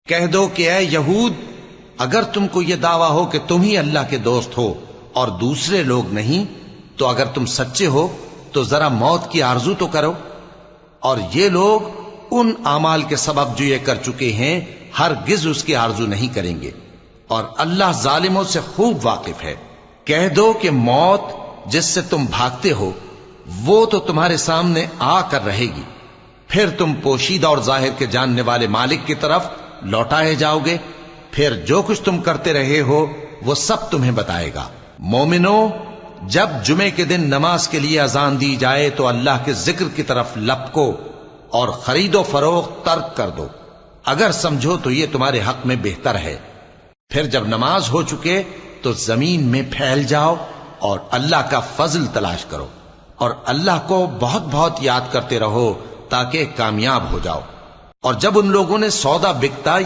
کہہ دو کہ اے یہود، اگر تم کو یہ دعویٰ ہو کہ تم ہی اللہ کے دوست ہو اور دوسرے لوگ نہیں، تو اگر تم سچے ہو تو ذرا موت کی آرزو تو کرو۔ اور یہ لوگ ان اعمال کے سبب جو یہ کر چکے ہیں ہرگز اس کی آرزو نہیں کریں گے، اور اللہ ظالموں سے خوب واقف ہے۔ کہہ دو کہ موت جس سے تم بھاگتے ہو وہ تو تمہارے سامنے آ کر رہے گی، پھر تم پوشیدہ اور ظاہر کے جاننے والے مالک کی طرف لوٹائے جاؤ گے، پھر جو کچھ تم کرتے رہے ہو وہ سب تمہیں بتائے گا۔ مومنو، جب جمعے کے دن نماز کے لیے اذان دی جائے تو اللہ کے ذکر کی طرف لپکو اور خرید و فروخت ترک کر دو، اگر سمجھو تو یہ تمہارے حق میں بہتر ہے۔ پھر جب نماز ہو چکے تو زمین میں پھیل جاؤ اور اللہ کا فضل تلاش کرو، اور اللہ کو بہت بہت یاد کرتے رہو تاکہ کامیاب ہو جاؤ۔ اور جب ان لوگوں نے سودا بکتا یا